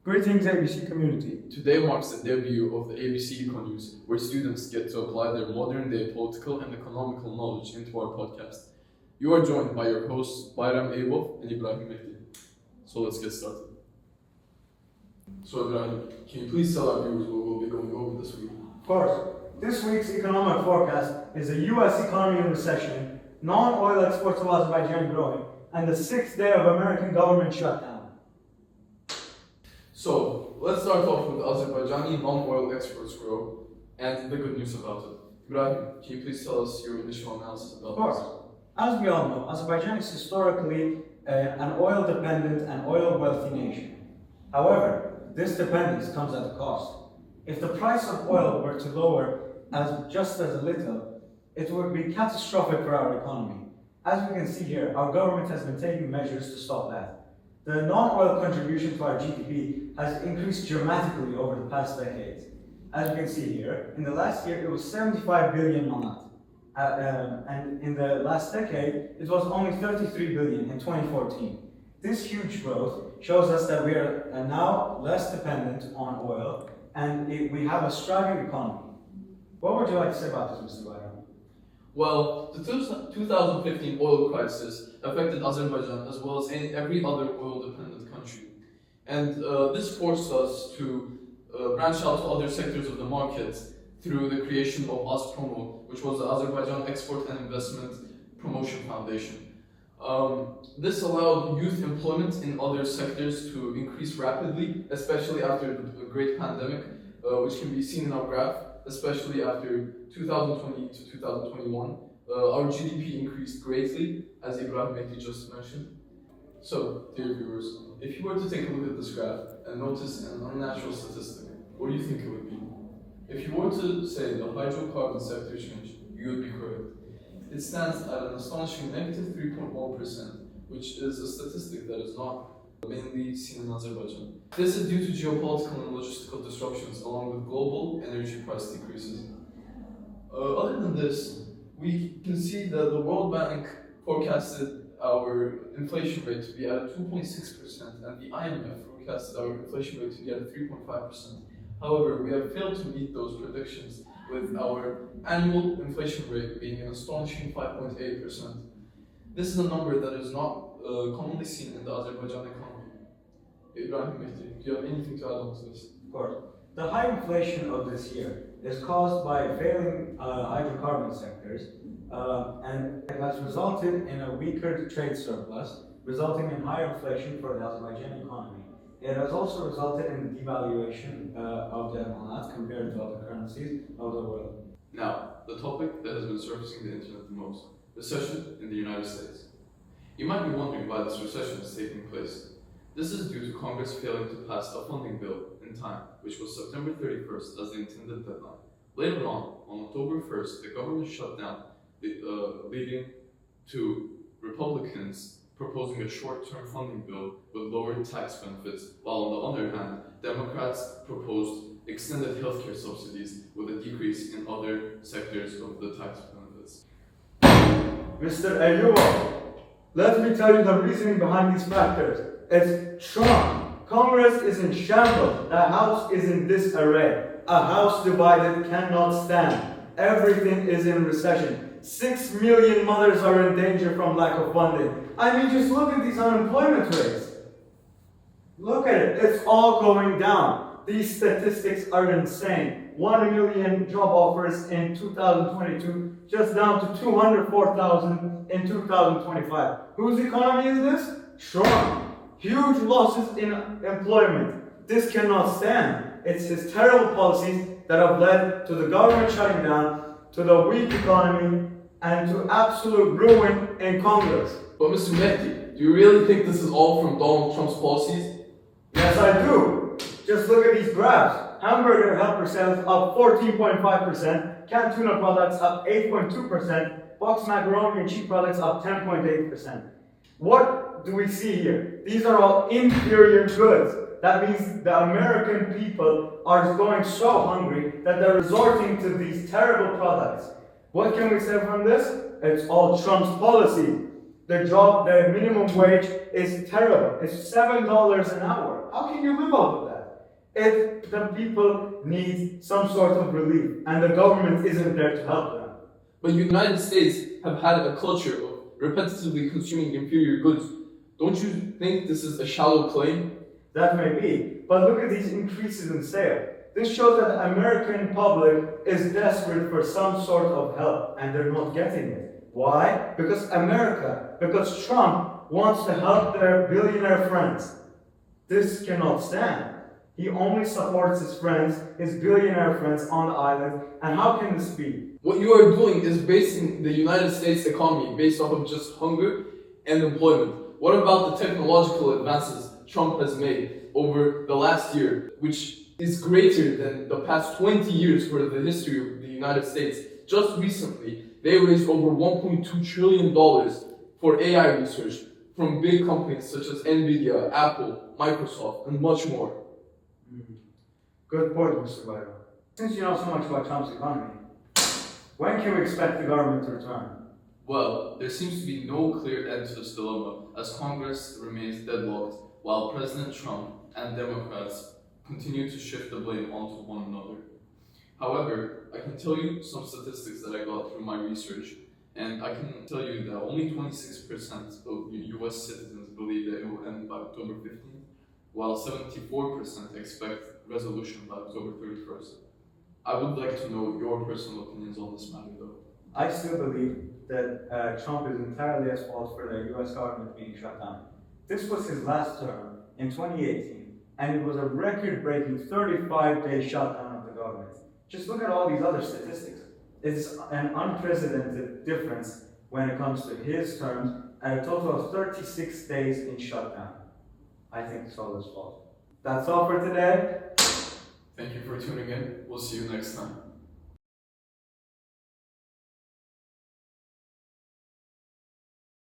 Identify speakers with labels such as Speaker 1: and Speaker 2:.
Speaker 1: Greetings ABC community.
Speaker 2: Today marks the debut of the ABC Eco News, where students get to apply their modern-day political and economical knowledge into our podcast. You are joined by your hosts Bayram Eybov and Ibrahim Mehdi. So let's get started. So Ibrahim, can you please tell our viewers what we'll be going over this week?
Speaker 1: Of course, this week's economic forecast is the U.S. economy in recession, non-oil exports of Azerbaijan growing, and the 6th day of American government shutdown.
Speaker 2: So let's start off with Azerbaijani non-oil exports growth and the good news about it. Ibrahim, can you please tell us your initial analysis about this?
Speaker 1: Of course. As we all know, Azerbaijan is historically an oil-dependent and oil-wealthy nation. However, this dependence comes at a cost. If the price of oil were to lower just as a little, it would be catastrophic for our economy. As we can see here, our government has been taking measures to stop that. The non-oil contribution to our GDP has increased dramatically over the past decades. As you can see here, in the last year it was 75 billion manat. And in the last decade, it was only 33 billion in 2014. This huge growth shows us that we are now less dependent on oil and we have a striving economy. What would you like to say about this, Mr. Bayram?
Speaker 2: Well, the 2015 oil crisis affected Azerbaijan as well as every other oil-dependent country. And this forced us to branch out to other sectors of the market through the creation of AZPromo, which was the Azerbaijan Export and Investment Promotion Foundation. This allowed youth employment in other sectors to increase rapidly, especially after the great pandemic, which can be seen in our graph, especially after 2020 to 2021. Our GDP increased greatly, as Ibrahim Mehdi just mentioned. So, dear viewers, if you were to take a look at this graph and notice an unnatural statistic, what do you think it would be? If you were to say the hydrocarbon sector change, you would be correct. It stands at an astonishing negative 3.1%, which is a statistic that is not mainly seen in Azerbaijan. This is due to geopolitical and logistical disruptions along with global energy price decreases. Other than this, we can see that the World Bank forecasted our inflation rate to be at 2.6% and the IMF forecasted our inflation rate to be at 3.5%. However, we have failed to meet those predictions, with our annual inflation rate being an astonishing 5.8%. This is a number that is not commonly seen in the Azerbaijan economy. Ibrahim Mehdi, do you have anything to add on to this?
Speaker 1: Of course. The high inflation of this year is caused by failing hydrocarbon sectors, and it has resulted in a weaker trade surplus, resulting in higher inflation for the Azerbaijani economy. It has also resulted in the devaluation of the manat compared to other currencies of the world.
Speaker 2: Now, the topic that has been surfacing the internet the most, recession in the United States. You might be wondering why this recession is taking place. This is due to Congress failing to pass a funding bill in time, which was September 31st as the intended deadline. Later on October 1st, the government shut down, leading to Republicans proposing a short-term funding bill with lowered tax benefits, while on the other hand, Democrats proposed extended healthcare subsidies with a decrease in other sectors of the tax benefits.
Speaker 1: Mr. Eyyubov, let me tell you the reasoning behind these factors. It's Trump. Congress is in shambles. The House is in disarray. A house divided cannot stand. Everything is in recession. 6 million mothers are in danger from lack of funding. I mean, just look at these unemployment rates. Look at it. It's all going down. These statistics are insane. 1 million job offers in 2022, just down to 204,000 in 2025. Whose economy is this? Trump. Huge losses in employment. This cannot stand. It's his terrible policies that have led to the government shutting down, to the weak economy, and to absolute ruin in Congress.
Speaker 2: But Mr. Mehdi, do you really think this is all from Donald Trump's policies?
Speaker 1: Yes, I do. Just look at these graphs. Hamburger helper sales up 14.5%, canned tuna products up 8.2%, boxed macaroni and cheese products up 10.8%. What do we see here? These are all inferior goods. That means the American people are going so hungry that they're resorting to these terrible products. What can we say from this? It's all Trump's policy. The minimum wage is terrible. It's $7 an hour. How can you live off of that? if the people need some sort of relief and the government isn't there to help them.
Speaker 2: But the United States have had a culture of repetitively consuming inferior goods. Don't you think this is a shallow claim?
Speaker 1: That may be, but look at these increases in sale. This shows that the American public is desperate for some sort of help and they're not getting it. Why? Because Trump wants to help their billionaire friends. This cannot stand. He only supports his friends, his billionaire friends on the island, and how can this be?
Speaker 2: What you are doing is basing the United States economy based off of just hunger and employment. What about the technological advances Trump has made over the last year, which is greater than the past 20 years for the history of the United States? Just recently, they raised over $1.2 trillion for AI research from big companies such as Nvidia, Apple, Microsoft, and much more.
Speaker 1: Good point, Mr. Byron. Since you know so much about Trump's economy, when can we expect the government to return?
Speaker 2: Well, there seems to be no clear end to this dilemma as Congress remains deadlocked while President Trump and Democrats continue to shift the blame onto one another. However, I can tell you some statistics that I got through my research, and I can tell you that only 26% of US citizens believe that it will end by October 15th, while 74% expect resolution by October 31st. I would like to know your personal opinions on this matter though.
Speaker 1: I still believe that Trump is entirely at fault for the US government being shut down. This was his last term in 2018, and it was a record-breaking 35-day shutdown of the government. Just look at all these other statistics. It's an unprecedented difference when it comes to his terms at a total of 36 days in shutdown. I think it's all his fault. That's all for today.
Speaker 2: Thank you for tuning in. We'll see you next time.